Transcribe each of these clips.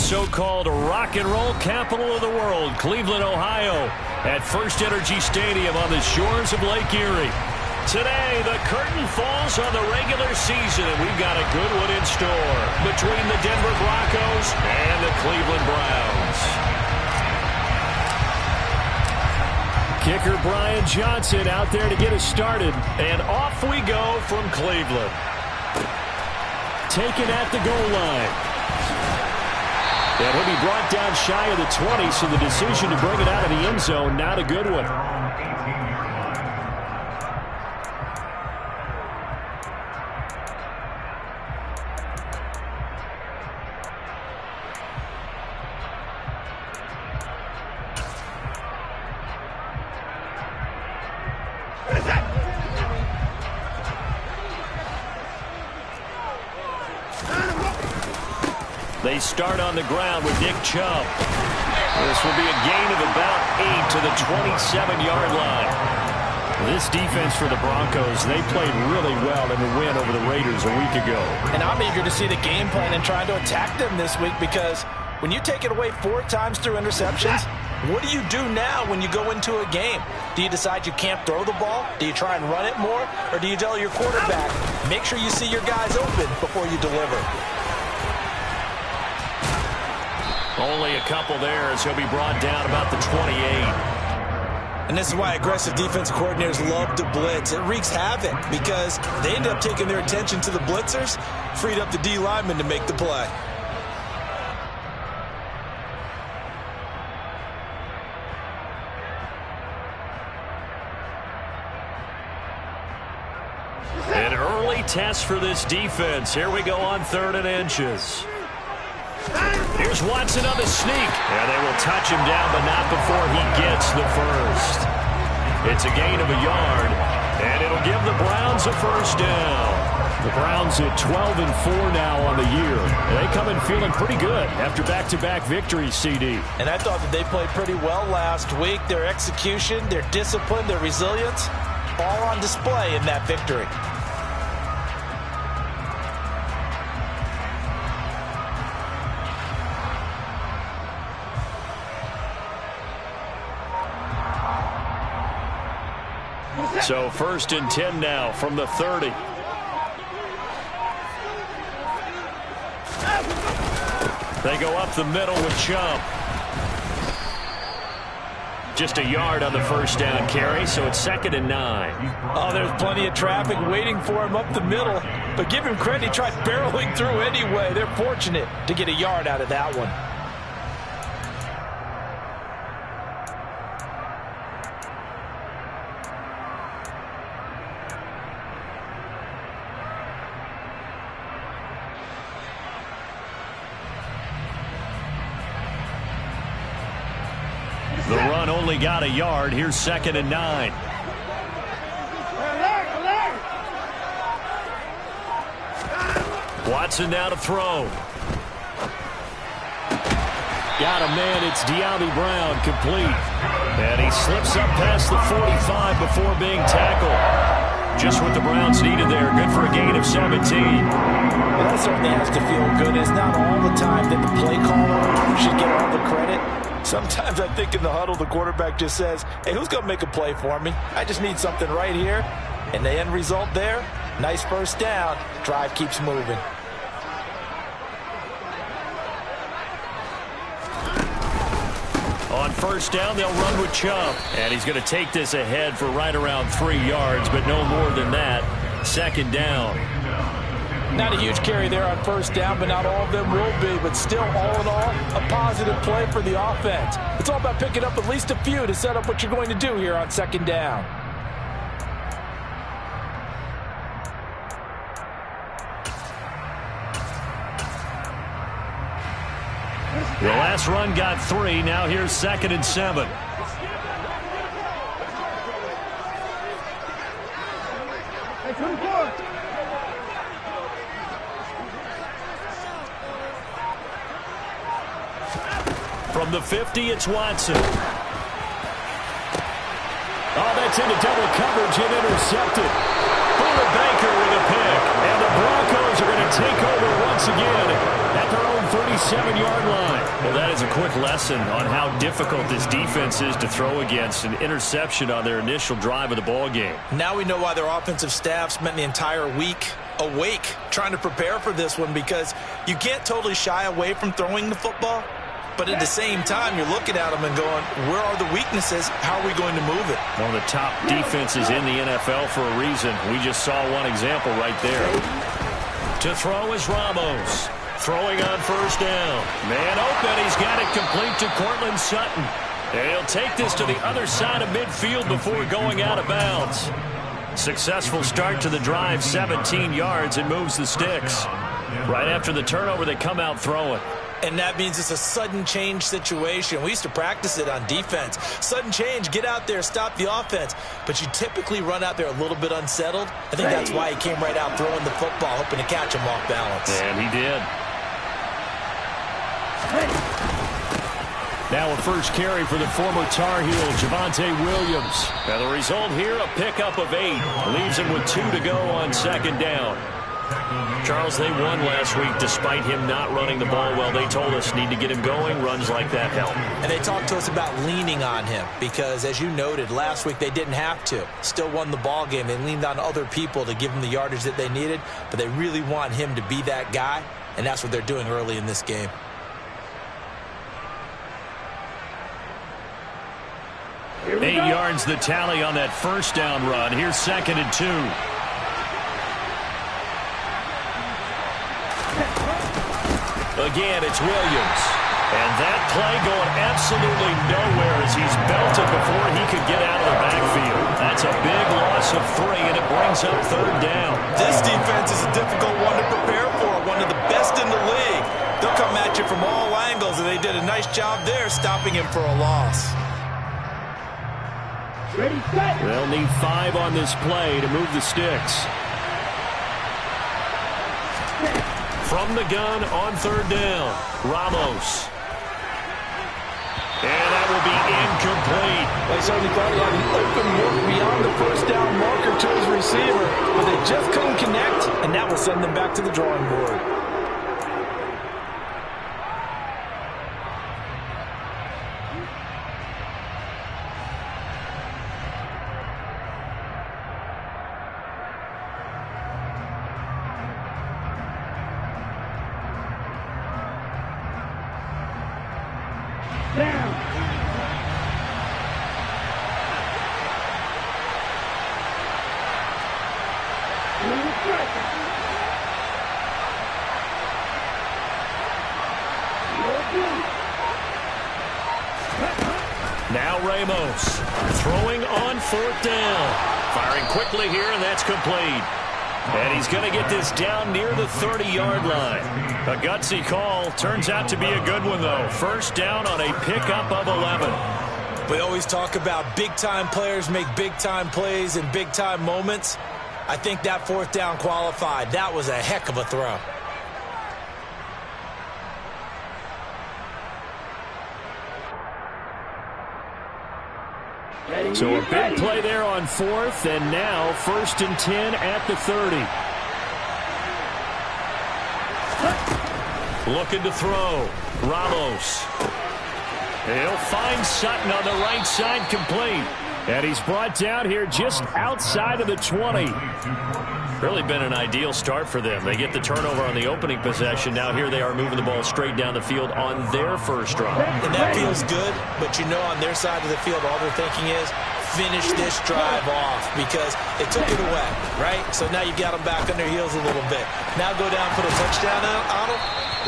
so-called rock and roll capital of the world, Cleveland, Ohio, at First Energy Stadium on the shores of Lake Erie. Today, the curtain falls on the regular season, and we've got a good one in store between the Denver Broncos and the Cleveland Browns. Kicker Brian Johnson out there to get us started, and off we go from Cleveland. Taken at the goal line. And he'll be brought down shy of the 20, so the decision to bring it out of the end zone, not a good one. They start on the ground with Nick Chubb. This will be a gain of about 8 to the 27-yard line. This defense for the Broncos, they played really well in the win over the Raiders a week ago. And I'm eager to see the game plan and trying to attack them this week, because when you take it away 4 times through interceptions, what do you do now when you go into a game? Do you decide you can't throw the ball? Do you try and run it more? Or do you tell your quarterback, make sure you see your guys open before you deliver? Only a couple there as he'll be brought down about the 28. And this is why aggressive defensive coordinators love to blitz. It wreaks havoc because they end up taking their attention to the blitzers, freed up the D lineman to make the play. An early test for this defense. Here we go on 3rd and inches. Here's Watson on the sneak. Yeah, they will touch him down, but not before he gets the first. It's a gain of a yard, and it'll give the Browns a first down. The Browns at 12-4 now on the year. They come in feeling pretty good after back-to-back victories, CD. And I thought that they played pretty well last week. Their execution, their discipline, their resilience, all on display in that victory. So 1st and 10 now from the 30. They go up the middle with Chubb. Just a yard on the first down carry, so it's 2nd and 9. Oh, there's plenty of traffic waiting for him up the middle. But give him credit, he tried barreling through anyway. They're fortunate to get a yard out of that one. The run only got a yard. Here's 2nd and 9. Watson now to throw. Got a man. It's De'Ami Brown, complete. And he slips up past the 45 before being tackled. Just what the Browns needed there. Good for a gain of 17. Well, that certainly has to feel good. It's not all the time that the play caller should get all the credit. Sometimes I think in the huddle, the quarterback just says, hey, who's going to make a play for me? I just need something right here. And the end result there, nice first down. Drive keeps moving. On first down, they'll run with Chubb. And he's going to take this ahead for right around 3 yards, but no more than that. 2nd down. Not a huge carry there on first down, but not all of them will be. But still, all in all, a positive play for the offense. It's all about picking up at least a few to set up what you're going to do here on 2nd down. The last run got 3. Now here's 2nd and 7. From the 50, it's Watson. Oh, that's into double coverage and intercepted. Baker with a pick. And the Broncos are going to take over once again at their own 37-yard line. Well, that is a quick lesson on how difficult this defense is to throw against. An interception on their initial drive of the ball game. Now we know why their offensive staff spent the entire week awake trying to prepare for this one, because you can't totally shy away from throwing the football, but at the same time you're looking at them and going, where are the weaknesses? How are we going to move it? One of the top defenses in the NFL for a reason. We just saw one example right there. To throw is Ramos. Throwing on first down. Man open. He's got it complete to Courtland Sutton. And he'll take this to the other side of midfield before going out of bounds. Successful start to the drive, 17 yards, and moves the sticks. Right after the turnover, they come out throwing. And that means it's a sudden change situation. We used to practice it on defense. Sudden change, get out there, stop the offense. But you typically run out there a little bit unsettled. I think that's why he came right out throwing the football, hoping to catch him off balance. And he did. Now a first carry for the former Tar Heel, Javonte Williams. Now the result here, a pickup of 8. Leaves him with 2 to go on second down. Charles, they won last week despite him not running the ball well. They told us need to get him going. Runs like that help. And they talked to us about leaning on him because, as you noted, last week they didn't have to. Still won the ball game. They leaned on other people to give them the yardage that they needed, but they really want him to be that guy, and that's what they're doing early in this game. Eight yards the tally on that first down run. Here's second and 2. Again, it's Williams. And that play going absolutely nowhere as he's belted before he could get out of the backfield. That's a big loss of 3, and it brings up third down. This defense is a difficult one to prepare for, one of the best in the league. They'll come at you from all angles, and they did a nice job there stopping him for a loss. Ready, set. They'll need 5 on this play to move the sticks. From the gun on third down, Ramos. And that will be incomplete. They certainly thought he had an open look beyond the first down marker to his receiver, but they just couldn't connect, and that will send them back to the drawing board. Down. Now Ramos throwing on fourth down. Firing quickly here, and that's complete. And he's going to get this down near the 30-yard line. A gutsy call. Turns out to be a good one, though. First down on a pickup of 11. We always talk about big-time players make big-time plays in big-time moments. I think that fourth down qualified. That was a heck of a throw. So a big play there on fourth, and now first and 10 at the 30. Looking to throw. Ramos. He'll find Sutton on the right side, complete. And he's brought down here just outside of the 20. Really been an ideal start for them. They get the turnover on the opening possession. Now here they are moving the ball straight down the field on their first drive. And that feels good, but you know on their side of the field all they're thinking is finish this drive off because they took it away, right? So now you got them back on their heels a little bit. Now go down, put a touchdown on them.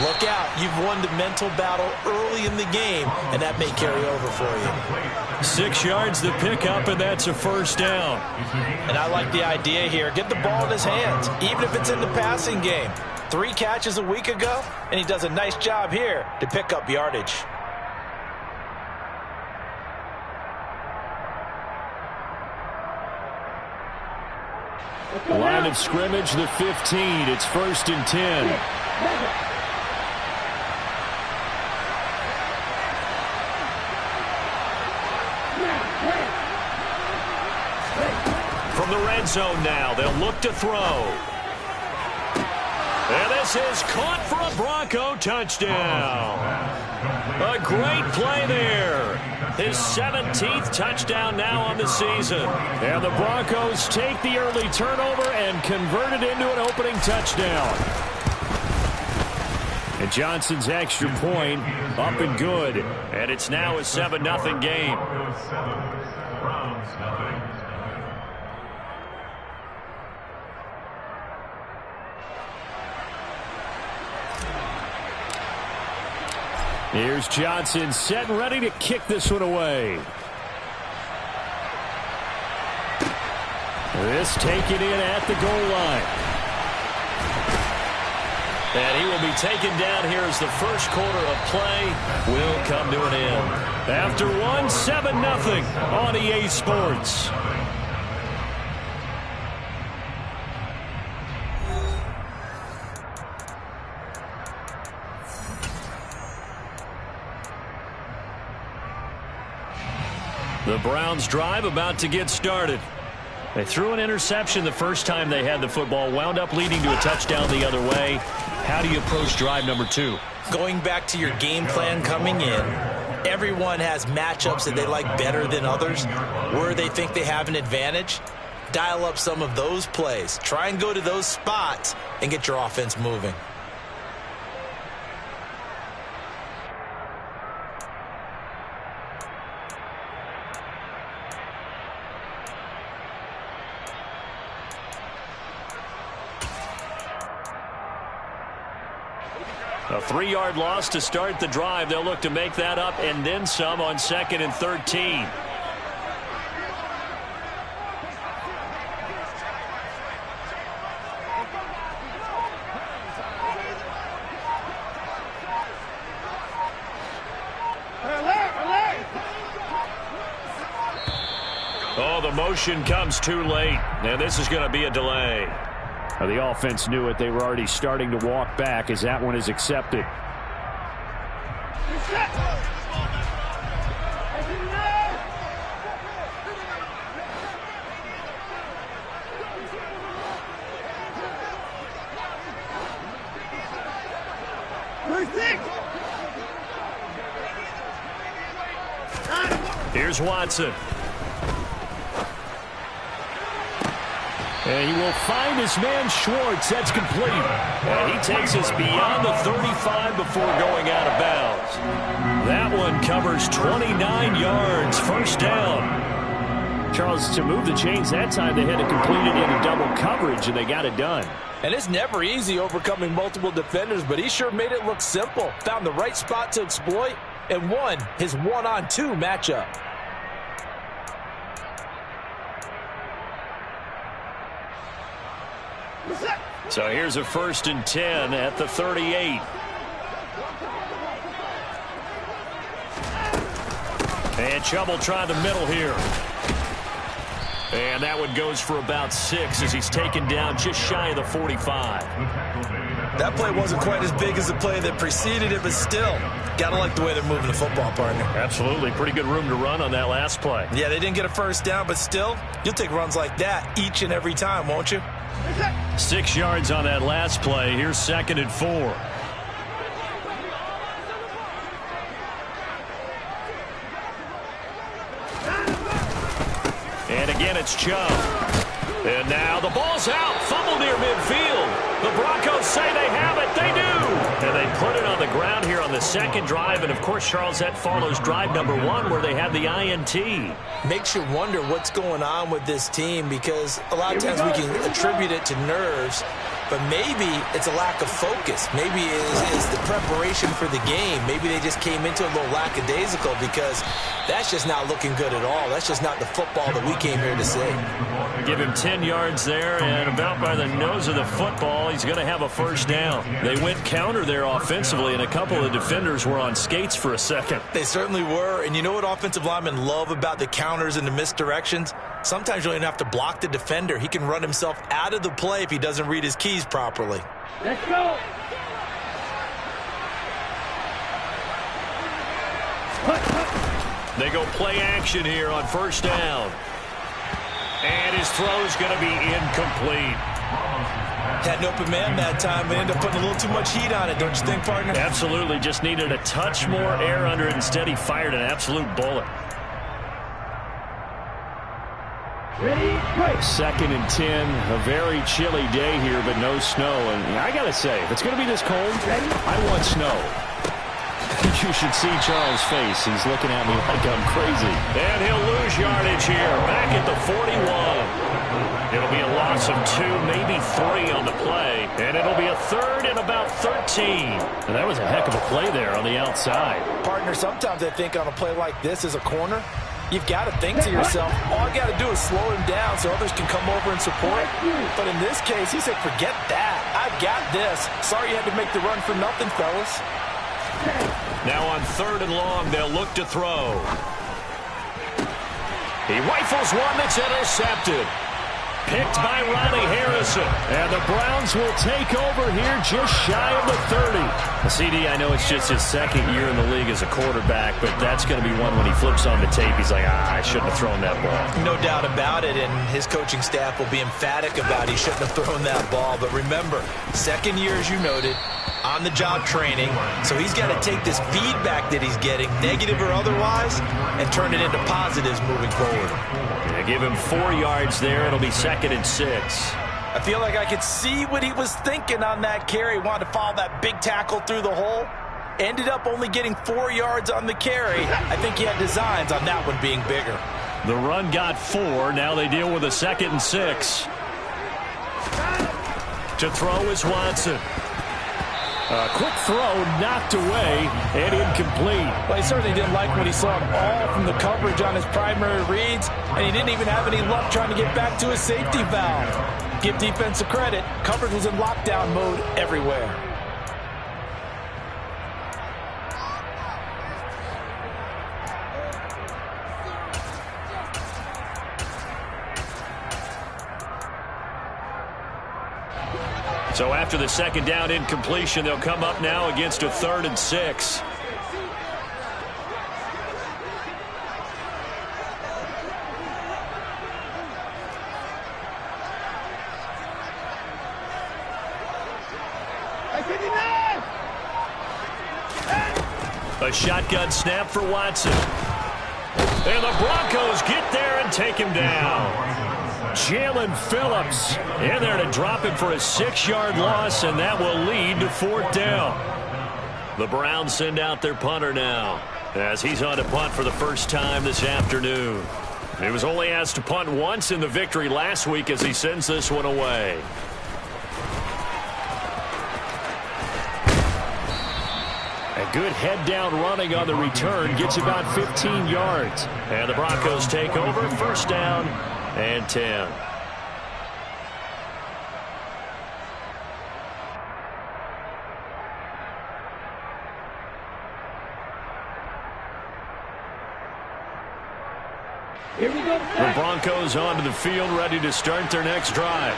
Look out. You've won the mental battle early in the game, and that may carry over for you. 6 yards the pickup, and that's a first down. And I like the idea here. Get the ball in his hands, even if it's in the passing game. 3 catches a week ago, and he does a nice job here to pick up yardage. Line of scrimmage, the 15. It's first and 10. From the red zone now, they'll look to throw. And this is caught for a Bronco touchdown. A great play there. His 17th touchdown now on the season. And the Broncos take the early turnover and convert it into an opening touchdown. And Johnson's extra point up and good. And it's now a 7-0 game. Here's Johnson set and ready to kick this one away. This taken in at the goal line. And he will be taken down here as the first quarter of play will come to an end. After one, 7-0 on EA Sports. The Browns drive about to get started. They threw an interception the first time they had the football, wound up leading to a touchdown the other way. How do you approach drive number 2? Going back to your game plan coming in, everyone has matchups that they like better than others, where they think they have an advantage. Dial up some of those plays. Try and go to those spots and get your offense moving. A 3-yard loss to start the drive. They'll look to make that up and then some on 2nd and 13. Oh, the motion comes too late, and this is going to be a delay. The offense knew it. They were already starting to walk back as that one is accepted. Here's Watson. And he will find his man Schwartz. That's complete. And he takes us beyond the 35 before going out of bounds. That one covers 29 yards. First down. Charles, to move the chains that time, they had to complete it into double coverage, and they got it done. And it's never easy overcoming multiple defenders, but he sure made it look simple. Found the right spot to exploit and won his 1-on-2 matchup. So here's a 1st and 10 at the 38. And Chubb will try the middle here. And that one goes for about 6 as he's taken down just shy of the 45. That play wasn't quite as big as the play that preceded it, but still, gotta like the way they're moving the football, partner. Absolutely. Pretty good room to run on that last play. Yeah, they didn't get a first down, but still, you'll take runs like that each and every time, won't you? 6 yards on that last play. Here's 2nd and 4. And again, it's Chubb. And now the ball's out. Fumble near midfield. The Broncos say they have it. They do. And they put it on the ground here on the 2nd drive. And, of course, Charles, that follows drive number 1 where they had the INT. Makes you wonder what's going on with this team because a lot of times we can attribute it to nerves, but maybe it's a lack of focus. Maybe it is the preparation for the game. Maybe they just came into a little lackadaisical because that's just not looking good at all. That's just not the football that we came here to see. Give him 10 yards there, and about by the nose of the football, he's going to have a first down. They went counter there offensively, and a couple of defenders were on skates for a second. They certainly were, and you know what offensive linemen love about the counters and the misdirections? Sometimes you don't even have to block the defender. He can run himself out of the play if he doesn't read his keys properly. Let's go. They go play action here on first down. And his throw is going to be incomplete. Had an open man that time, but ended up putting a little too much heat on it, don't you think, partner? Absolutely. Just needed a touch more air under it. Instead, he fired an absolute bullet. Second and 10. A very chilly day here, but no snow. And I got to say, if it's going to be this cold, I want snow. You should see Charles' face. He's looking at me like I'm crazy. And he'll lose yardage here. Back at the 41. It'll be a loss of 2, maybe 3 on the play. And it'll be a third and about 13. And that was a heck of a play there on the outside. Partner, sometimes I think on a play like this as a corner, you've got to think to yourself, all I got to do is slow him down so others can come over and support. But in this case, he said, forget that. I've got this. Sorry you had to make the run for nothing, fellas. Now on 3rd and long, they'll look to throw. He rifles one that's intercepted. Picked by Ronnie Harrison. And the Browns will take over here just shy of the 30. CD, I know it's just his second year in the league as a quarterback, but that's going to be one when he flips on the tape, he's like, I shouldn't have thrown that ball. No doubt about it, and his coaching staff will be emphatic about he shouldn't have thrown that ball. But remember, second year, as you noted, on-the-job training, so he's got to take this feedback that he's getting, negative or otherwise, and turn it into positives moving forward. Yeah, give him 4 yards there. It'll be 2nd and 6. I feel like I could see what he was thinking on that carry. Wanted to follow that big tackle through the hole. Ended up only getting 4 yards on the carry. I think he had designs on that one being bigger. The run got 4. Now they deal with a 2nd and 6. To throw is Watson. A quick throw knocked away and incomplete. Well, he certainly didn't like what he saw all from the coverage on his primary reads, and he didn't even have any luck trying to get back to his safety valve. Give defensive credit. Coverage was in lockdown mode everywhere. So after the 2nd down incompletion, they'll come up now against a 3rd and 6. A shotgun snap for Watson. And the Broncos get there and take him down. Jalen Phillips in there to drop him for a 6-yard loss, and that will lead to 4th down. The Browns send out their punter now as he's on to punt for the first time this afternoon. He was only asked to punt once in the victory last week as he sends this one away. A good head-down running on the return gets about 15 yards. And the Broncos take over, 1st down and 10. Here we go. The Broncos onto the field, ready to start their next drive.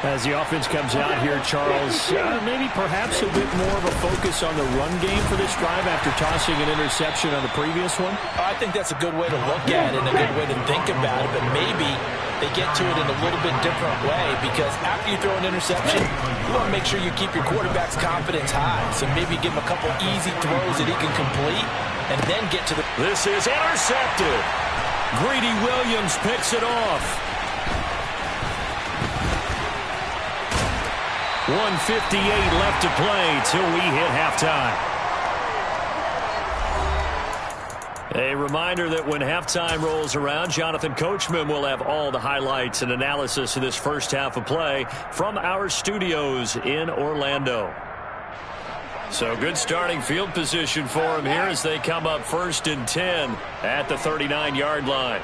As the offense comes out here, Charles, maybe perhaps a bit more of a focus on the run game for this drive after tossing an interception on the previous one? I think that's a good way to look at it and a good way to think about it, but maybe they get to it in a little bit different way because after you throw an interception, you want to make sure you keep your quarterback's confidence high. So maybe give him a couple easy throws that he can complete and then get to the... This is intercepted. Greedy Williams picks it off. 1:58 left to play till we hit halftime. A reminder that when halftime rolls around, Jonathan Coachman will have all the highlights and analysis of this first half of play from our studios in Orlando. So good starting field position for him here as they come up 1st and 10 at the 39-yard line.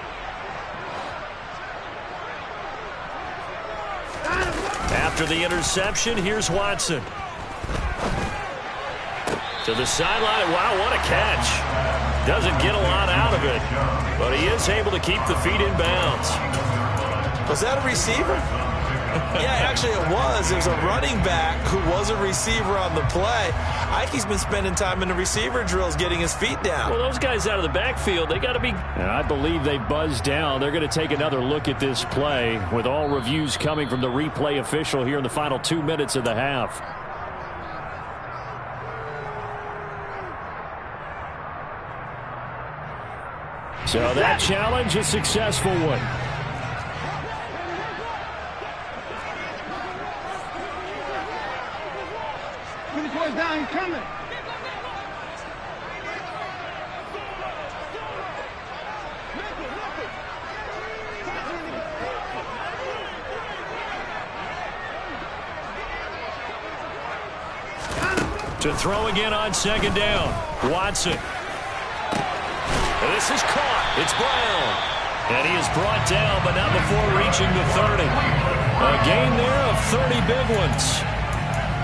After the interception, here's Watson. To the sideline. Wow, what a catch. Doesn't get a lot out of it, but he is able to keep the feet in bounds. Was that a receiver? Yeah, actually it was. There's a running back who was a receiver on the play. Ikey's been spending time in the receiver drills getting his feet down. Well, those guys out of the backfield, they got to be... And I believe they buzzed down. They're going to take another look at this play with all reviews coming from the replay official here in the final 2 minutes of the half. So that challenge, a successful one. Down, he's coming. To throw again on second down. Watson. This is caught. It's Brown. And he is brought down, but not before reaching the 30. A gain there of 30 big ones.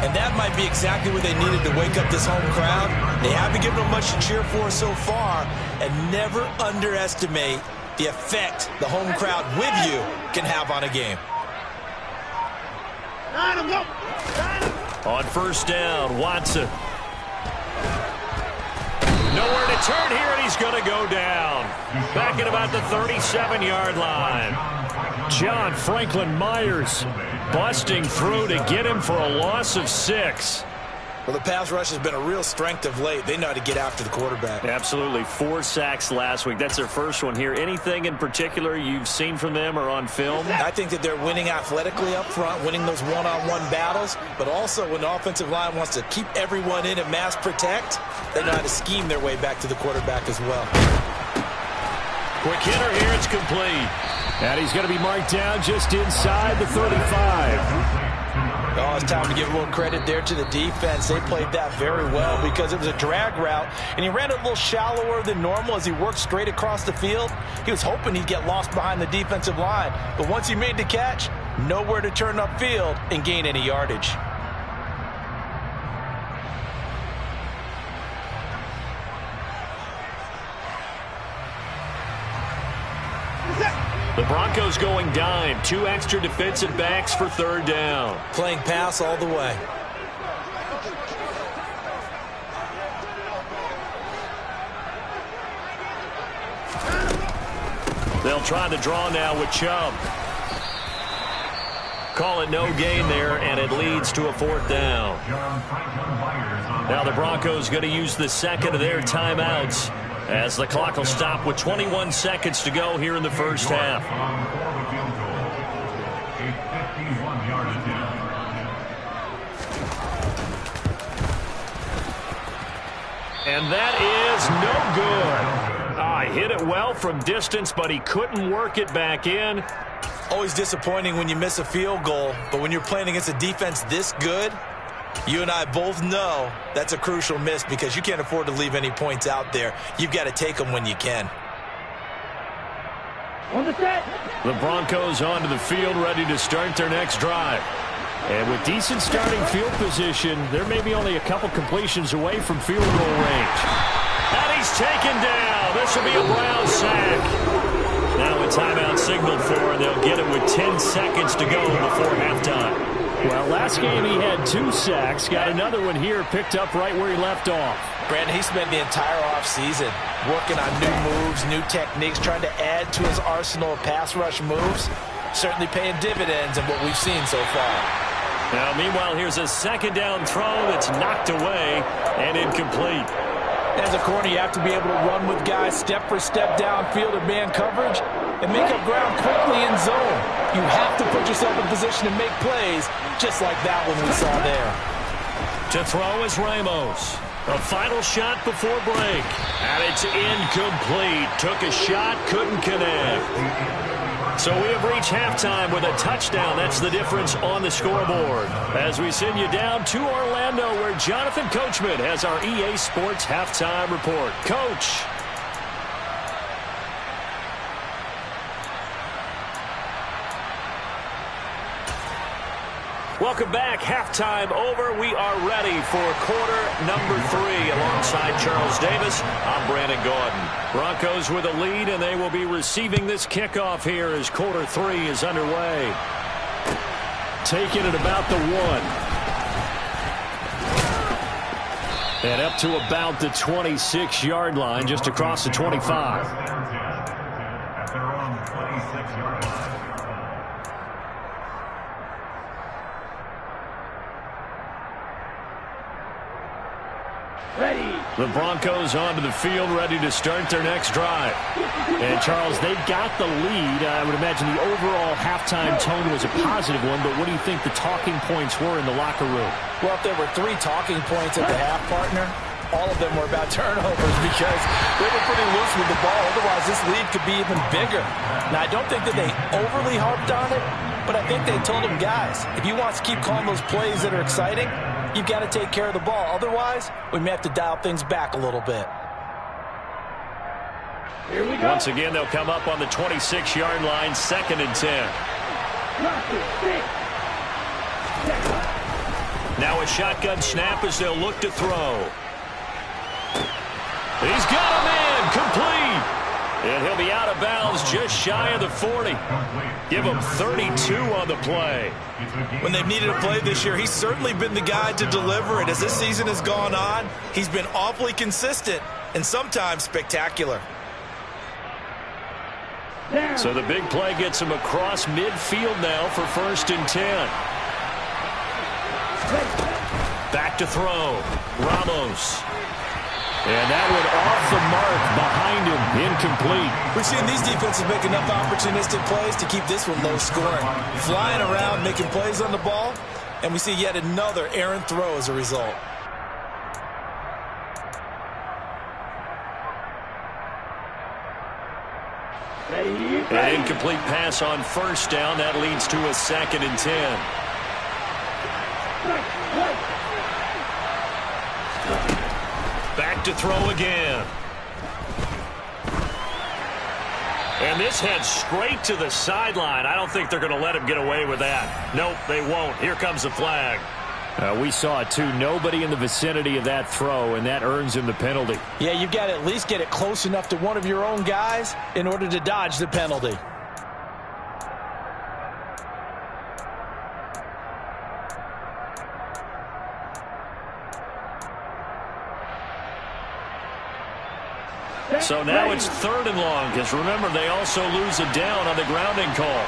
And that might be exactly what they needed to wake up this home crowd. They haven't given them much to cheer for so far. And never underestimate the effect the home crowd with you can have on a game. On first down, Watson. Nowhere to turn here, and he's going to go down. Back at about the 37-yard line. John Franklin Myers busting through to get him for a loss of 6. Well, the pass rush has been a real strength of late. They know how to get after the quarterback. Absolutely. 4 sacks last week. That's their first one here. Anything in particular you've seen from them or on film? I think that they're winning athletically up front, winning those one-on-one battles, but also when the offensive line wants to keep everyone in and mass protect, they know how to scheme their way back to the quarterback as well. Quick hitter here. It's complete. And he's going to be marked down just inside the 35. Oh, it's time to give a little credit there to the defense. They played that very well because it was a drag route, and he ran it a little shallower than normal as he worked straight across the field. He was hoping he'd get lost behind the defensive line, but once he made the catch, nowhere to turn upfield and gain any yardage. The Broncos going dime. 2 extra defensive backs for third down. Playing pass all the way. They'll try the draw now with Chubb. Call it no gain there, and it leads to a 4th down. Now the Broncos going to use the second of their timeouts, as the clock will stop with 21 seconds to go here in the first half. And that is no good. He hit it well from distance, but he couldn't work it back in. Always disappointing when you miss a field goal, but when you're playing against a defense this good, you and I both know that's a crucial miss because you can't afford to leave any points out there. You've got to take them when you can. The Broncos onto the field, ready to start their next drive. And with decent starting field position, there may be only a couple completions away from field goal range. And he's taken down. This will be a Brown sack. Now a timeout signaled for, and they'll get it with 10 seconds to go before halftime. Well, last game he had 2 sacks. Got another one here, picked up right where he left off. Brandon, he spent the entire offseason working on new moves, new techniques, trying to add to his arsenal of pass rush moves. Certainly paying dividends in what we've seen so far. Now, meanwhile, here's a second down throw that's knocked away and incomplete. As a corner, you have to be able to run with guys step for step downfield or man coverage and make up ground quickly in zone. You have to put yourself in position to make plays, just like that one we saw there. To throw is Ramos. A final shot before break. And it's incomplete. Took a shot, couldn't connect. So we have reached halftime with a touchdown. That's the difference on the scoreboard. As we send you down to Orlando, where Jonathan Coachman has our EA Sports Halftime Report. Coach. Welcome back. Halftime over. We are ready for quarter number 3. Alongside Charles Davis, I'm Brandon Gordon. Broncos with a lead, and they will be receiving this kickoff here as quarter 3 is underway. take it at about the 1. And up to about the 26-yard line, just across the 25. The Broncos onto the field, ready to start their next drive. And, Charles, they've got the lead. I would imagine the overall halftime tone was a positive one, but what do you think the talking points were in the locker room? Well, if there were 3 talking points at the half, partner, all of them were about turnovers because they were pretty loose with the ball. Otherwise, this lead could be even bigger. Now, I don't think that they overly harped on it, but I think they told them, guys, if you want to keep calling those plays that are exciting, you've got to take care of the ball. Otherwise, we may have to dial things back a little bit. Here we go. Once again, they'll come up on the 26-yard line, 2nd and 10. Now a shotgun snap as they'll look to throw. He's got a man, complete. And he'll be out of bounds just shy of the 40. Give him 32 on the play. When they've needed a play this year, he's certainly been the guy to deliver it. As this season has gone on, he's been awfully consistent and sometimes spectacular. So the big play gets him across midfield now for 1st and 10. Back to throw. Ramos. And that one off the mark behind him, incomplete. We've seen these defenses make enough opportunistic plays to keep this one low scoring. Flying around, making plays on the ball, and we see yet another errant throw as a result. An incomplete pass on 1st down. That leads to a 2nd and 10. Back to throw again. And this heads straight to the sideline. I don't think they're going to let him get away with that. Nope, they won't. Here comes the flag. We saw it, too. Nobody in the vicinity of that throw, and that earns him the penalty. Yeah, you've got to at least get it close enough to one of your own guys in order to dodge the penalty. So now it's 3rd and long, because remember, they also lose a down on the grounding call.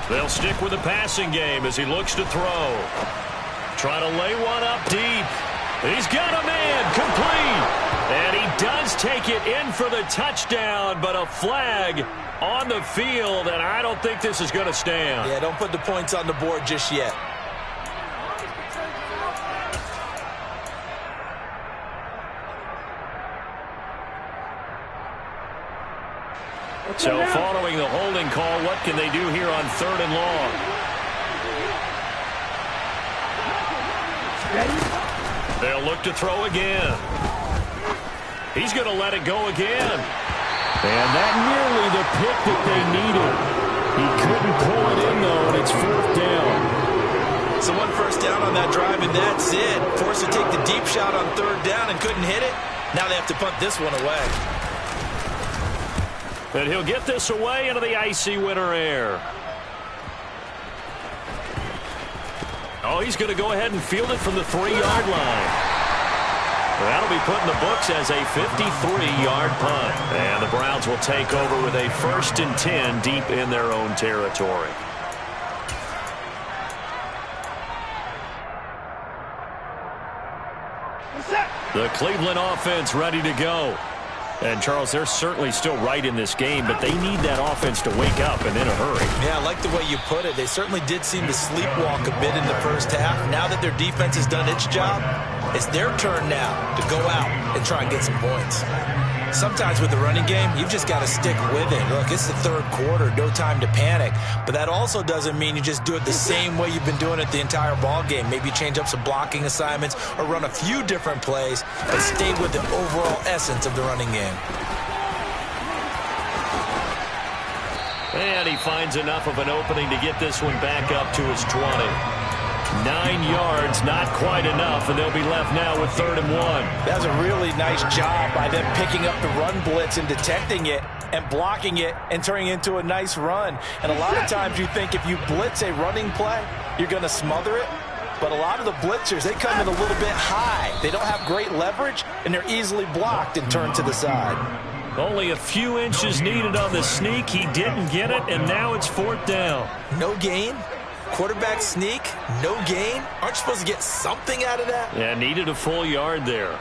They'll stick with the passing game as he looks to throw. Trying to lay one up deep. He's got a man, complete. And he does take it in for the touchdown, but a flag on the field, and I don't think this is going to stand. Yeah, don't put the points on the board just yet. So following the holding call, what can they do here on 3rd and long? They'll look to throw again. He's going to let it go again. And that nearly the pick that they needed. He couldn't pull it in, though, and it's 4th down. So 1 first down on that drive, and that's it. Forced to take the deep shot on 3rd down and couldn't hit it. Now they have to punt this one away. And he'll get this away into the icy winter air. Oh, he's going to go ahead and field it from the 3-yard line. That'll be put in the books as a 53-yard punt. And the Browns will take over with a 1st and 10 deep in their own territory. The Cleveland offense ready to go. And, Charles, they're certainly still right in this game, but they need that offense to wake up and in a hurry. Yeah, I like the way you put it. They certainly did seem to sleepwalk a bit in the first half. Now that their defense has done its job, it's their turn now to go out and try and get some points. Sometimes with the running game, you've just got to stick with it. Look, it's the 3rd quarter, no time to panic. But that also doesn't mean you just do it the same way you've been doing it the entire ball game. Maybe change up some blocking assignments or run a few different plays, but stay with the overall essence of the running game. And he finds enough of an opening to get this one back up to his 20. 9 yards, not quite enough, and they'll be left now with 3rd and 1. That's a really nice job by them picking up the run blitz and detecting it and blocking it and turning it into a nice run. And a lot of times you think if you blitz a running play, you're going to smother it. But a lot of the blitzers, they come in a little bit high. They don't have great leverage, and they're easily blocked and turned to the side. Only a few inches needed on the sneak. He didn't get it, and now it's 4th down. No gain? Quarterback sneak? No gain? Aren't you supposed to get something out of that? Yeah, needed a full yard there.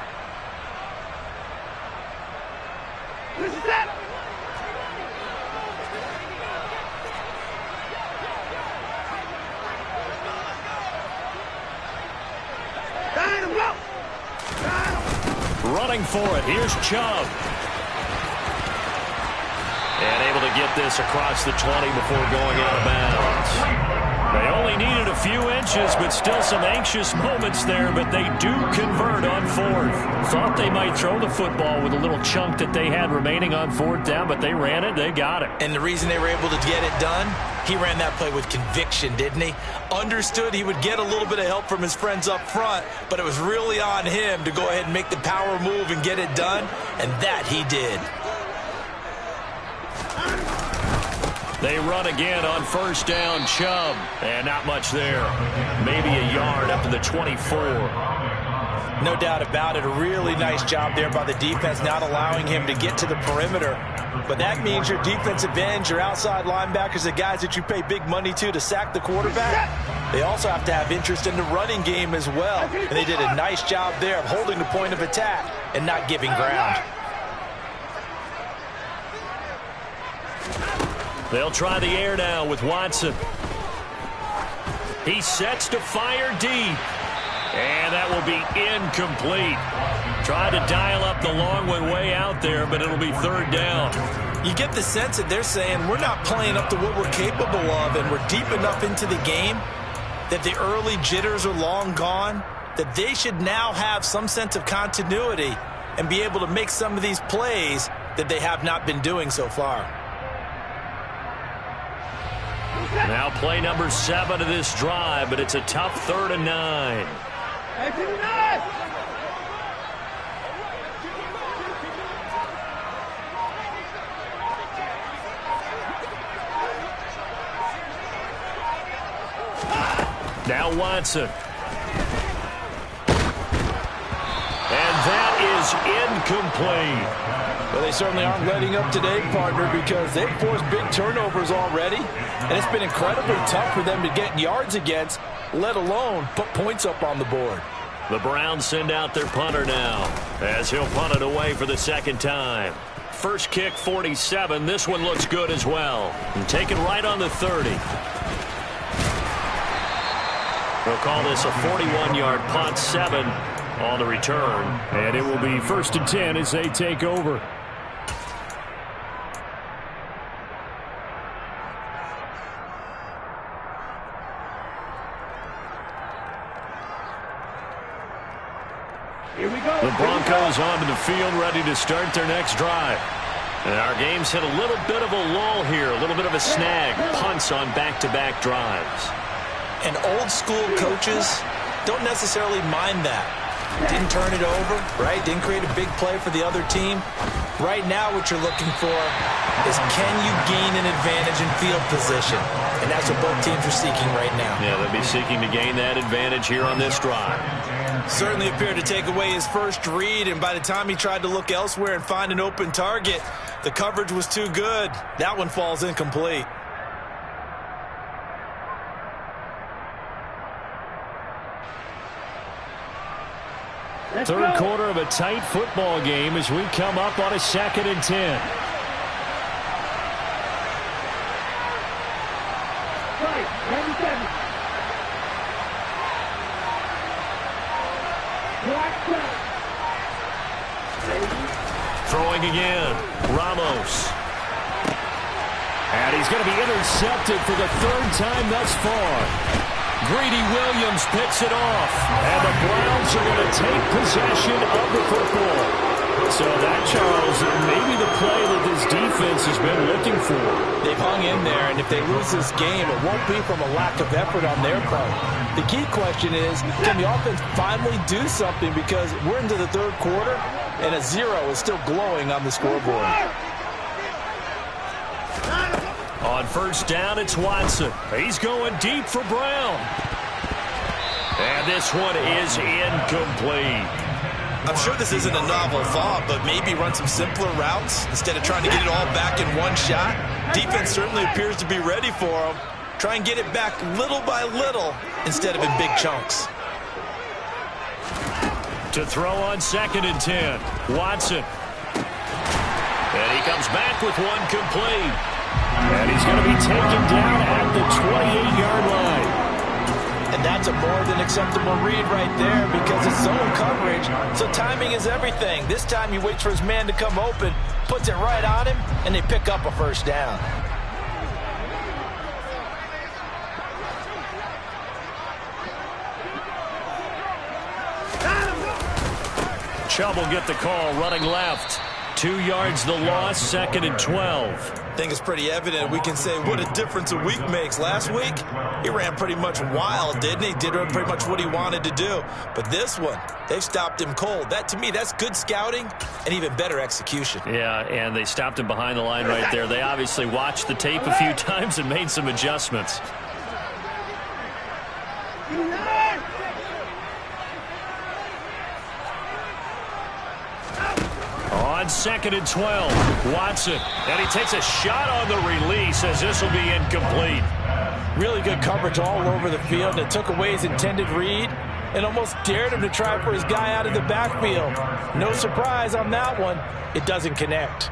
Running for it. Here's Chubb. And able to get this across the 20 before going out of bounds. They only needed a few inches, but still some anxious moments there, but they do convert on 4th. Thought they might throw the football with a little chunk that they had remaining on 4th down, but they ran it, they got it. And the reason they were able to get it done, he ran that play with conviction, didn't he? Understood he would get a little bit of help from his friends up front, but it was really on him to go ahead and make the power move and get it done, and that he did. They run again on 1st down, Chubb, and not much there. Maybe a yard up to the 24. No doubt about it. A really nice job there by the defense, not allowing him to get to the perimeter. But that means your defensive ends, your outside linebackers, the guys that you pay big money to sack the quarterback, they also have to have interest in the running game as well. And they did a nice job there of holding the point of attack and not giving ground. They'll try the air now with Watson. He sets to fire deep. And that will be incomplete. Tried to dial up the long one way out there, but it'll be 3rd down. You get the sense that they're saying we're not playing up to what we're capable of, and we're deep enough into the game that the early jitters are long gone, that they should now have some sense of continuity and be able to make some of these plays that they have not been doing so far. Now play number 7 of this drive, but it's a tough 3rd and 9. Now Watson. And that is incomplete. Well, they certainly aren't letting up today, partner, because they've forced big turnovers already, and it's been incredibly tough for them to get yards against, let alone put points up on the board. The Browns send out their punter now, as he'll punt it away for the 2nd time. First kick, 47. This one looks good as well. And taken right on the 30. They'll call this a 41-yard punt, 7 on the return. And it will be 1st and 10 as they take over. The Broncos onto the field, ready to start their next drive. And our game's hit a little bit of a lull here, a little bit of a snag. Punts on back-to-back drives. And old-school coaches don't necessarily mind that. Didn't turn it over, right? Didn't create a big play for the other team. Right now what you're looking for is can you gain an advantage in field position? And that's what both teams are seeking right now. Yeah, they'll be seeking to gain that advantage here on this drive. Certainly appeared to take away his first read, and by the time he tried to look elsewhere and find an open target, the coverage was too good. That one falls incomplete. Third quarter of a tight football game as we come up on a 2nd and 10. Throwing again, Ramos. And he's going to be intercepted for the 3rd time thus far. Greedy Williams picks it off, and the Browns are going to take possession of the football. So that, Charles, may be the play that this defense has been looking for. They've hung in there, and if they lose this game, it won't be from a lack of effort on their part. The key question is, can the offense finally do something, because we're into the third quarter, and a 0 is still glowing on the scoreboard. On first down, it's Watson. He's going deep for Brown. And this one is incomplete. I'm sure this isn't a novel thought, but maybe run some simpler routes instead of trying to get it all back in one shot. Defense certainly appears to be ready for him. Try and get it back little by little instead of in big chunks. To throw on 2nd and 10, Watson. And he comes back with one complete. And he's going to be taken down at the 28-yard line. And that's a more than acceptable read right there, because it's zone coverage, so timing is everything. This time he waits for his man to come open, puts it right on him, and they pick up a first down. Chubb will get the call, running left. 2 yards the loss, 2nd and 12. I think it's pretty evident. We can say what a difference a week makes. Last week, he ran pretty much wild, didn't he? Did pretty much what he wanted to do. But this one, they've stopped him cold. That, to me, that's good scouting and even better execution. Yeah, and they stopped him behind the line right there. They obviously watched the tape a few times and made some adjustments. On 2nd and 12, Watson. And he takes a shot on the release, as this will be incomplete. Really good coverage all over the field. It took away his intended read and almost dared him to try for his guy out of the backfield. No surprise on that one. It doesn't connect.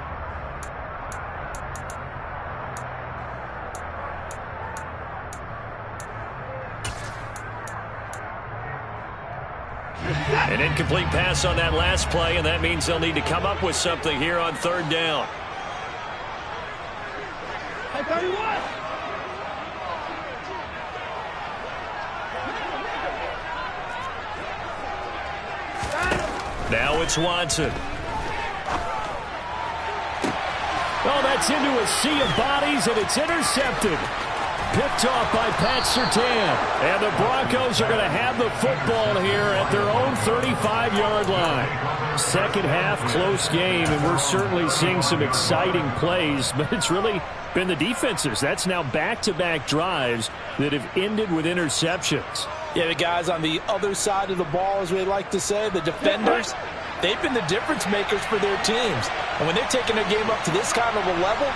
An incomplete pass on that last play, and that means they'll need to come up with something here on 3rd down. Now it's Watson. Oh, that's into a sea of bodies, and it's intercepted. Picked off by Pat Surtain. And the Broncos are going to have the football here at their own 35-yard line. Second half, close game, and we're certainly seeing some exciting plays, but it's really been the defenses. That's now back-to-back drives that have ended with interceptions. Yeah, the guys on the other side of the ball, as we like to say, the defenders, they've been the difference makers for their teams. And when they're taking their game up to this kind of a level,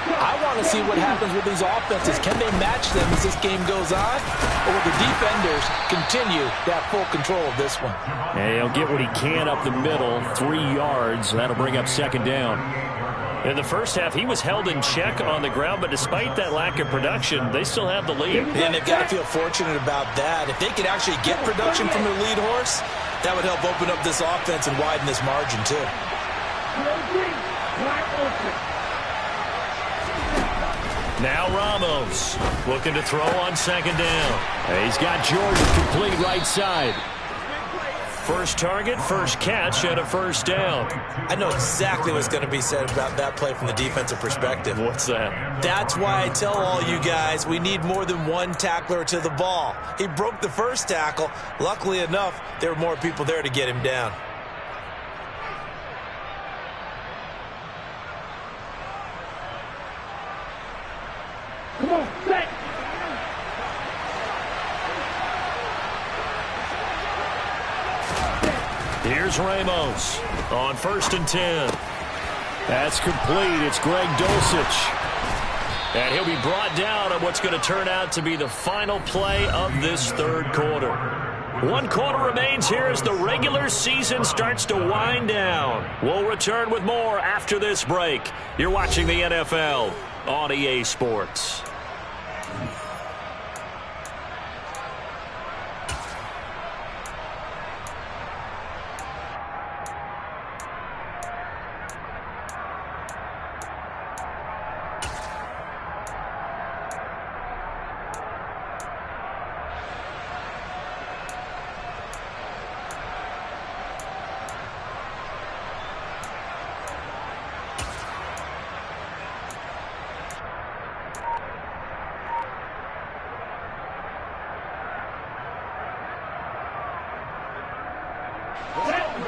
I want to see what happens with these offenses. Can they match them as this game goes on? Or will the defenders continue to have full control of this one? And he'll get what he can up the middle, 3 yards. That'll bring up 2nd down. In the first half, he was held in check on the ground, but despite that lack of production, they still have the lead. And they've got to feel fortunate about that. If they could actually get production from their lead horse, that would help open up this offense and widen this margin, too. Now Ramos looking to throw on 2nd down. He's got Jordan complete right side. First target, first catch, and a first down. I know exactly what's going to be said about that play from the defensive perspective. What's that? That's why I tell all you guys we need more than one tackler to the ball. He broke the first tackle. Luckily enough, there were more people there to get him down. Come on, set. Here's Ramos on 1st and 10. That's complete. It's Greg Dulcich. And he'll be brought down on what's going to turn out to be the final play of this third quarter. 1 quarter remains here as the regular season starts to wind down. We'll return with more after this break. You're watching the NFL on EA Sports.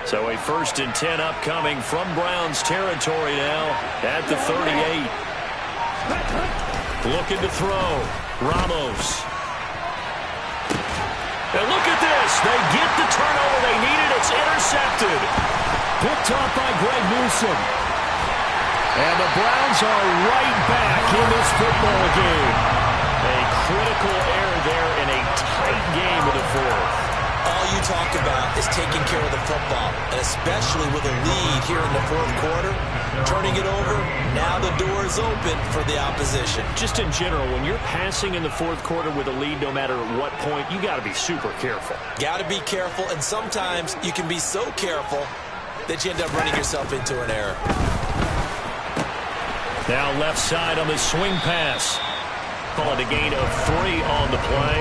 So a 1st and 10 upcoming from Browns territory now at the 38. Looking to throw. Ramos. And look at this. They get the turnover they needed. It's intercepted. Picked off by Greg Newsome. And the Browns are right back in this football game. A critical error there in a tight game in the 4th. All you talk about is taking care of the football, and especially with a lead here in the 4th quarter, turning it over, now the door is open for the opposition. Just in general, when you're passing in the 4th quarter with a lead, no matter what point, you got to be super careful. Got to be careful, and sometimes you can be so careful that you end up running yourself into an error. Now left side on the swing pass. Call it a gain of 3 on the play,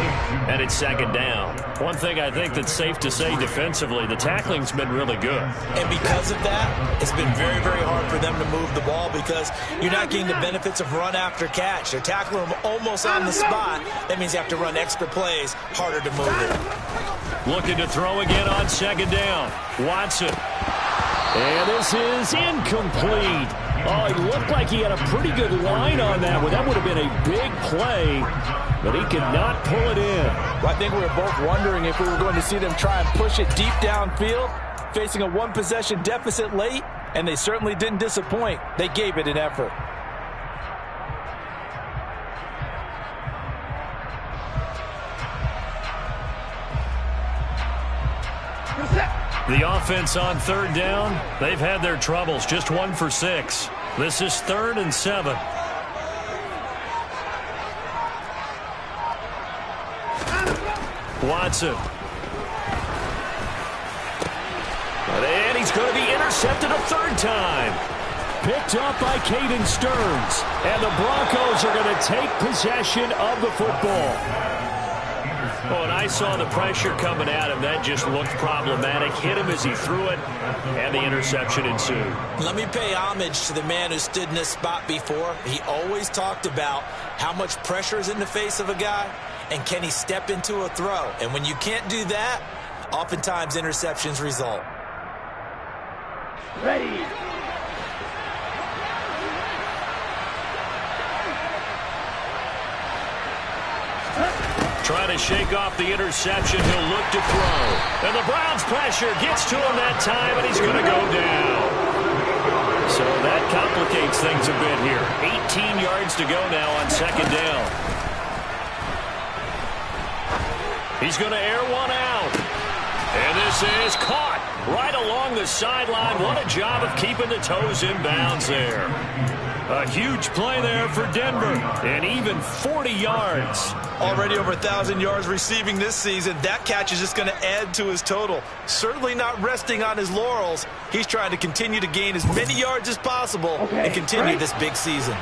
and it's 2nd down. One thing I think that's safe to say defensively, the tackling's been really good. And because of that, it's been very, very hard for them to move the ball because you're not getting the benefits of run after catch. They're tackling them almost on the spot. That means you have to run extra plays, harder to move it. Looking to throw again on 2nd down. Watson. And this is incomplete. Oh, it looked like he had a pretty good line on that one. That would have been a big play, but he could not pull it in. Well, I think we were both wondering if we were going to see them try and push it deep downfield, facing a 1-possession deficit late, and they certainly didn't disappoint. They gave it an effort. The offense on 3rd down, they've had their troubles, just 1 for 6. This is 3rd and 7. Watson. And he's going to be intercepted a 3rd time. Picked up by Caden Stearns. And the Broncos are going to take possession of the football. Oh, and I saw the pressure coming at him. That just looked problematic. Hit him as he threw it, and the interception ensued. Let me pay homage to the man who stood in this spot before. He always talked about how much pressure is in the face of a guy, and can he step into a throw. And when you can't do that, oftentimes interceptions result. Ready. Trying to shake off the interception. He'll look to throw. And the Browns pressure gets to him that time, and he's going to go down. So that complicates things a bit here. 18 yards to go now on 2nd down. He's going to air one out. And this is caught right along the sideline. What a job of keeping the toes in bounds there. A huge play there for Denver, and even 40 yards. Already over 1,000 yards receiving this season. That catch is just going to add to his total. Certainly not resting on his laurels. He's trying to continue to gain as many yards as possible and continue this big season.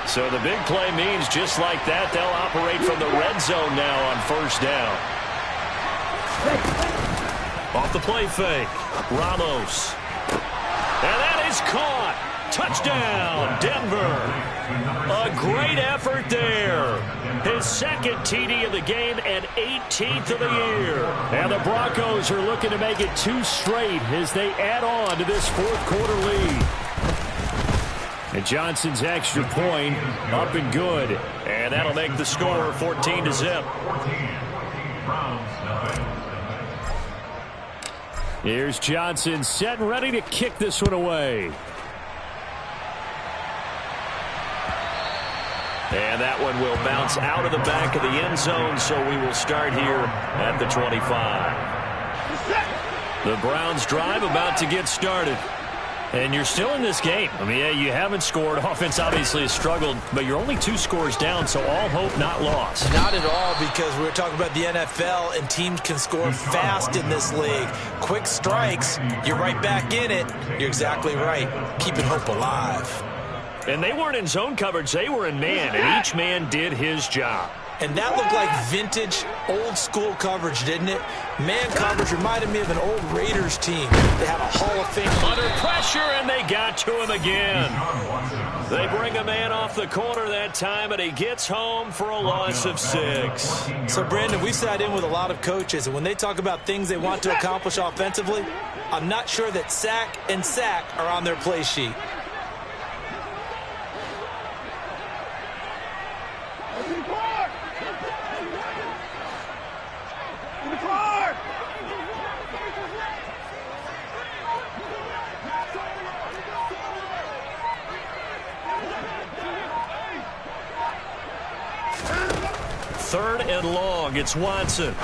So the big play means just like that, they'll operate from the red zone now on 1st down. Off the play fake, Ramos. And that is caught. Touchdown, Denver. A great effort there. His 2nd TD of the game and 18th of the year. And the Broncos are looking to make it 2 straight as they add on to this 4th quarter lead. And Johnson's extra point up and good. And that'll make the score 14-0. Here's Johnson set and ready to kick this one away. And that one will bounce out of the back of the end zone, so we will start here at the 25. The Browns drive about to get started. And you're still in this game. I mean, yeah, you haven't scored. Offense obviously has struggled, but you're only 2 scores down, so all hope not lost. Not at all, because we were talking about the NFL, and teams can score fast in this league. Quick strikes, you're right back in it. You're exactly right. Keeping hope alive. And they weren't in zone coverage. They were in man, and each man did his job. And that looked like vintage, old-school coverage, didn't it? Man coverage reminded me of an old Raiders team. They had a Hall of Fame. Under pressure, and they got to him again. They bring a man off the corner that time, and he gets home for a loss of 6. So, Brandon, we sat in with a lot of coaches, and when they talk about things they want to accomplish offensively, I'm not sure that sack and sack are on their play sheet. Third and long. It's Watson.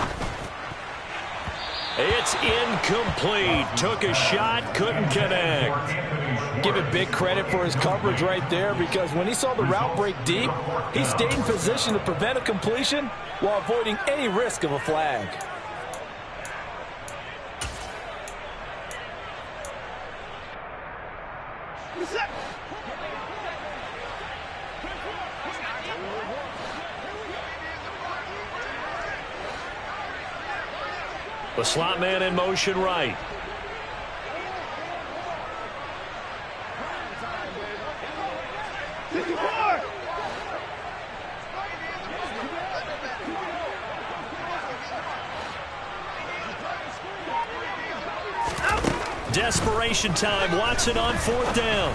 It's incomplete. Took a shot, couldn't connect. Give it big credit for his coverage right there, because when he saw the route break deep, he stayed in position to prevent a completion while avoiding any risk of a flag. The slot man in motion right. Desperation time. Watson on 4th down.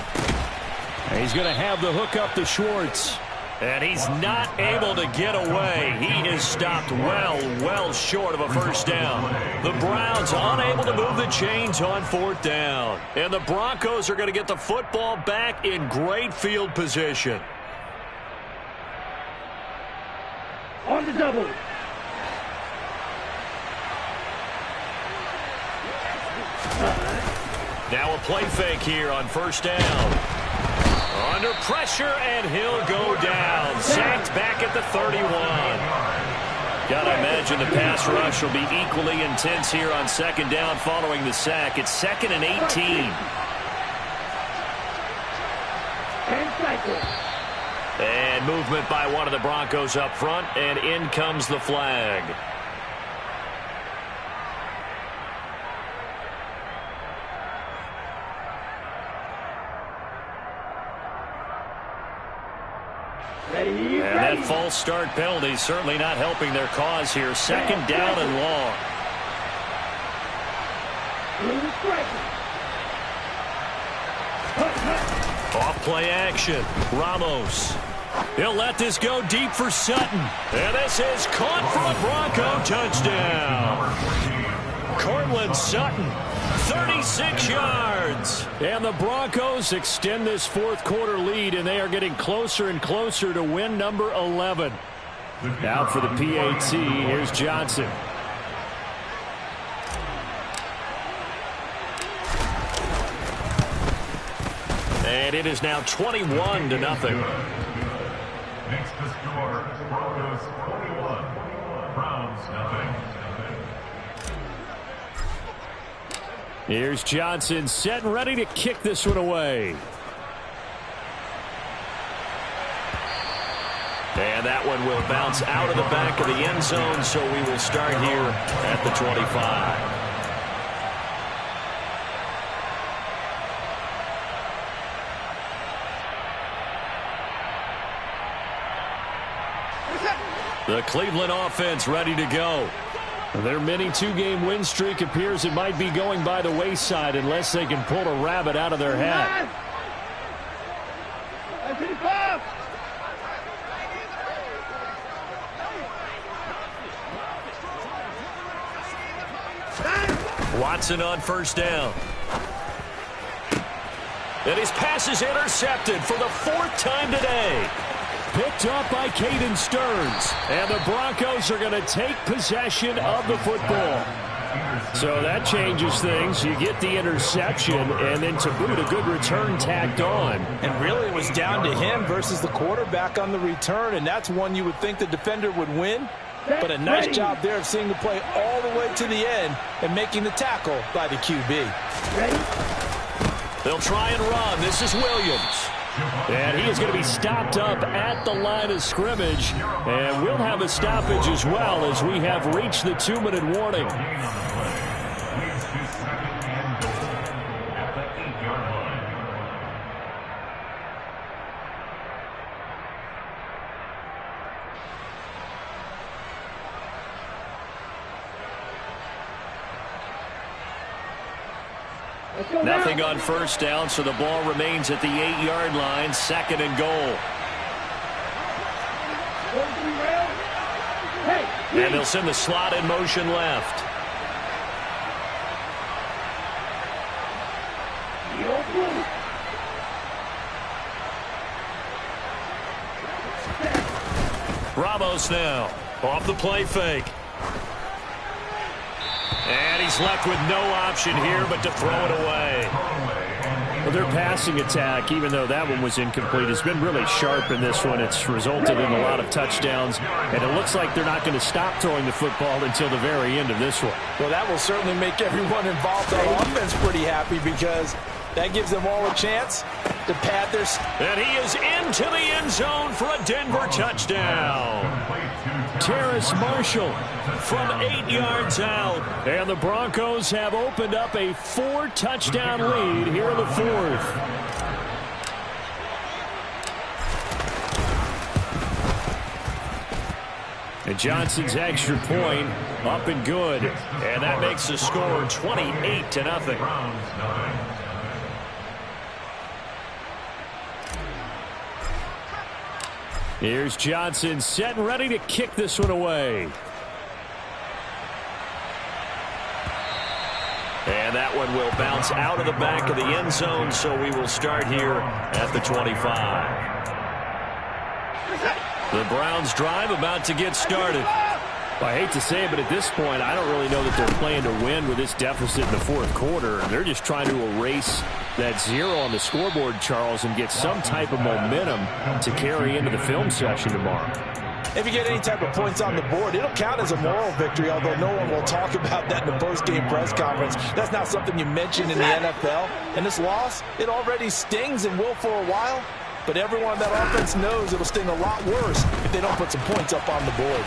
And he's going to have the hook up to Schwartz. And he's not able to get away. He is stopped well short of a first down. The Browns unable to move the chains on 4th down. And the Broncos are going to get the football back in great field position. On the double. Now a play fake here on 1st down. Under pressure, and he'll go down. Sacked back at the 31. Gotta imagine the pass rush will be equally intense here on 2nd down following the sack. It's 2nd and 18. And movement by one of the Broncos up front, and in comes the flag. And that false start penalty certainly not helping their cause here. 2nd down and long. Off play action. Ramos. He'll let this go deep for Sutton. And this is caught for a Bronco touchdown. Cortland Sutton, 36 yards. And the Broncos extend this 4th quarter lead, and they are getting closer and closer to win number 11. Now for the PAT, here's Johnson. And it is now 21-0. Next to score, Broncos 21, Browns nothing. Here's Johnson set and ready to kick this one away. And that one will bounce out of the back of the end zone, so we will start here at the 25. The Cleveland offense ready to go. Their mini 2-game win streak appears it might be going by the wayside unless they can pull a rabbit out of their hat. Watson on 1st down. And his pass is intercepted for the 4th time today. Picked up by Caden Stearns. And the Broncos are going to take possession of the football. So that changes things. You get the interception, and then to boot, a good return tacked on. And really it was down to him versus the quarterback on the return, and that's one you would think the defender would win. But a nice job there of seeing the play all the way to the end and making the tackle by the QB. They'll try and run. This is Williams. And he is going to be stopped up at the line of scrimmage. And we'll have a stoppage as well as we have reached the 2-minute warning. Nothing on first down, so the ball remains at the 8-yard line, 2nd and goal. And they'll send the slot in motion left. Ramos now off the play fake. And he's left with no option here but to throw it away. Well, their passing attack, even though that one was incomplete, has been really sharp in this one. It's resulted in a lot of touchdowns, and it looks like they're not going to stop throwing the football until the very end of this one. Well, that will certainly make everyone involved on offense pretty happy, because that gives them all a chance to pad their... And he is into the end zone for a Denver touchdown. Terrace Marshall from 8 yards out. And the Broncos have opened up a 4-touchdown lead here in the 4th. And Johnson's extra point up and good. And that makes the score 28-0. Here's Johnson set and ready to kick this one away. And that one will bounce out of the back of the end zone, so we will start here at the 25. The Browns drive about to get started. I hate to say it, but at this point, I don't really know that they're playing to win with this deficit in the 4th quarter. They're just trying to erase that 0 on the scoreboard, Charles, and get some type of momentum to carry into the film session tomorrow. If you get any type of points on the board, it'll count as a moral victory, although no one will talk about that in the post-game press conference. That's not something you mention in the NFL. And this loss, it already stings and will for a while, but everyone on that offense knows it'll sting a lot worse if they don't put some points up on the board.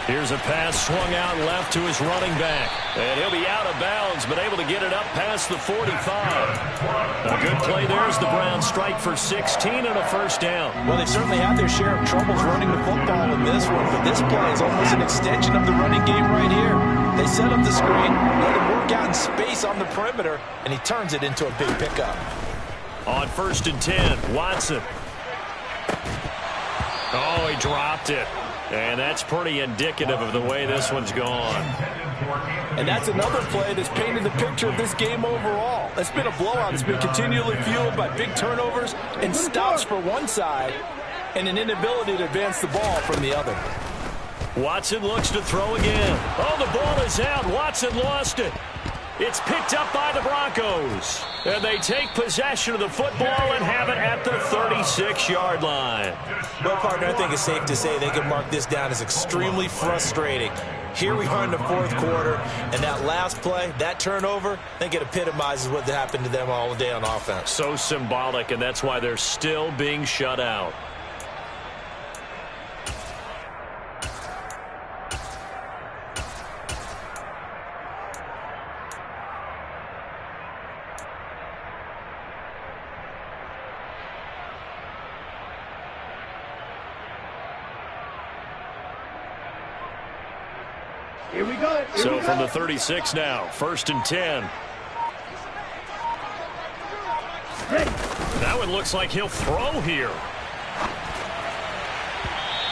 Here's a pass swung out left to his running back. And he'll be out of bounds, but able to get it up past the 45. A good play there as the Browns strike for 16 and a first down. Well, they certainly had their share of troubles running the football in this one, but this play is almost an extension of the running game right here. They set up the screen, let him work out in space on the perimeter, and he turns it into a big pickup. On 1st and 10, Watson. Oh, he dropped it. And that's pretty indicative of the way this one's gone. And that's another play that's painted the picture of this game overall. It's been a blowout. It's been continually fueled by big turnovers and stops for one side and an inability to advance the ball from the other. Watson looks to throw again. Oh, the ball is out. Watson lost it. It's picked up by the Broncos. And they take possession of the football and have it at the 36-yard line. Well, partner, I think it's safe to say they can mark this down as extremely frustrating. Here we are in the 4th quarter, and that last play, that turnover, I think it epitomizes what happened to them all day on offense. So symbolic, and that's why they're still being shut out. Here we go. So from the 36 now, 1st and 10. That one looks like he'll throw here.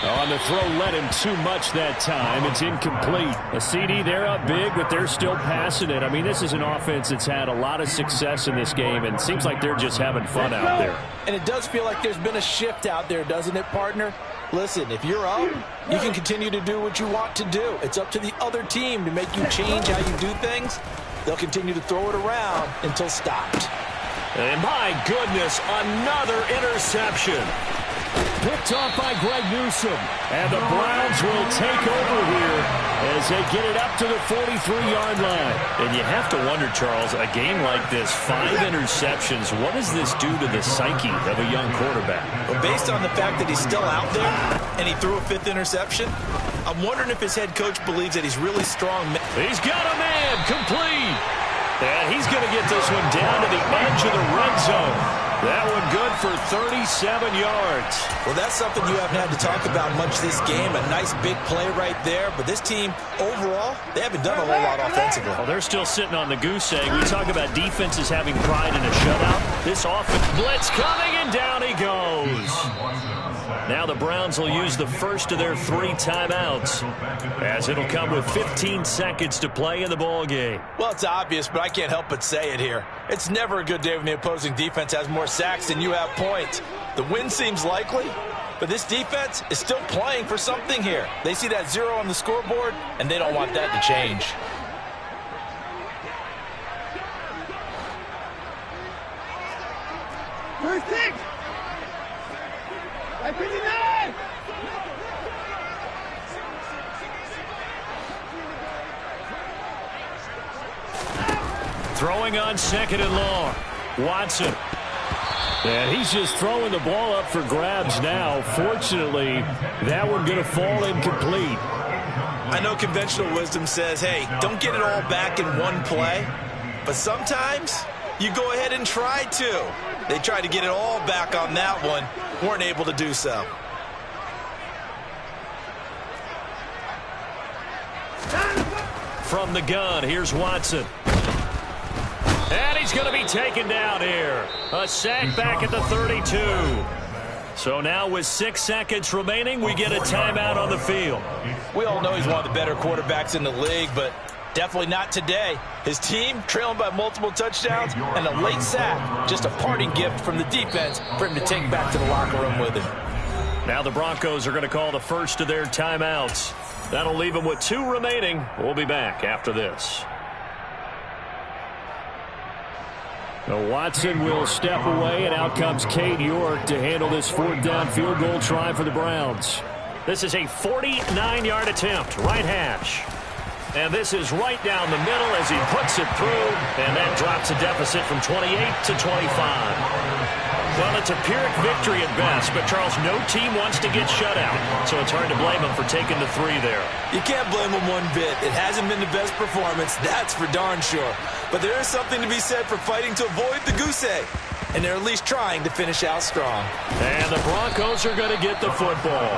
On the throw led him too much that time. It's incomplete. A CD, they're up big, but they're still passing it. I mean, this is an offense that's had a lot of success in this game, and it seems like they're just having fun out there. And it does feel like there's been a shift out there, doesn't it, partner? Listen, if you're up, you can continue to do what you want to do. It's up to the other team to make you change how you do things. They'll continue to throw it around until stopped. And my goodness, another interception. Picked off by Greg Newsome. And the Browns will take over here as they get it up to the 43-yard line. And you have to wonder, Charles, a game like this, 5 interceptions, what does this do to the psyche of a young quarterback? Well, based on the fact that he's still out there and he threw a 5th interception, I'm wondering if his head coach believes that he's really strong. He's got a man complete. And he's going to get this one down to the edge of the red zone. That one good for 37 yards. Well, that's something you haven't had to talk about much this game. A nice big play right there. But this team, overall, they haven't done a whole lot offensively. Well, they're still sitting on the goose egg. We talk about defenses having pride in a shutout. This offense, blitz coming, and down he goes. Now the Browns will use the first of their 3 timeouts, as it'll come with 15 seconds to play in the ball game. Well, it's obvious, but I can't help but say it here. It's never a good day when the opposing defense has more sacks than you have points. The win seems likely, but this defense is still playing for something here. They see that 0 on the scoreboard, and they don't want that to change. First 6. 59. Throwing on 2nd and long. Watson. And he's just throwing the ball up for grabs now. Fortunately, that one going to fall incomplete. I know conventional wisdom says, hey, don't get it all back in one play. But sometimes you go ahead and try to. They tried to get it all back on that one. Weren't able to do so. From the gun, here's Watson. And he's going to be taken down here. A sack back at the 32. So now with 6 seconds remaining, we get a timeout on the field. We all know he's one of the better quarterbacks in the league, but definitely not today. His team trailing by multiple touchdowns and a late sack. Just a parting gift from the defense for him to take back to the locker room with him. Now the Broncos are going to call the first of their timeouts. That'll leave them with 2 remaining. We'll be back after this. Now Watson will step away, and out comes Cade York to handle this 4th down field goal try for the Browns. This is a 49-yard attempt, right hash. And this is right down the middle as he puts it through, and that drops a deficit from 28 to 25. Well, it's a Pyrrhic victory at best, but, Charles, no team wants to get shut out, so it's hard to blame them for taking the 3 there. You can't blame them one bit. It hasn't been the best performance, that's for darn sure. But there is something to be said for fighting to avoid the goose egg, and they're at least trying to finish out strong. And the Broncos are going to get the football.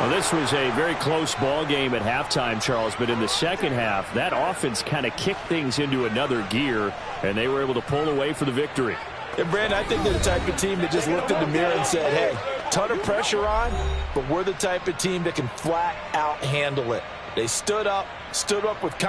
Well, this was a very close ball game at halftime, Charles, but in the second half, that offense kind of kicked things into another gear, and they were able to pull away for the victory. And, Brandon, I think they're the type of team that just looked in the mirror and said, hey, ton of pressure on, but we're the type of team that can flat out handle it. They stood up with confidence.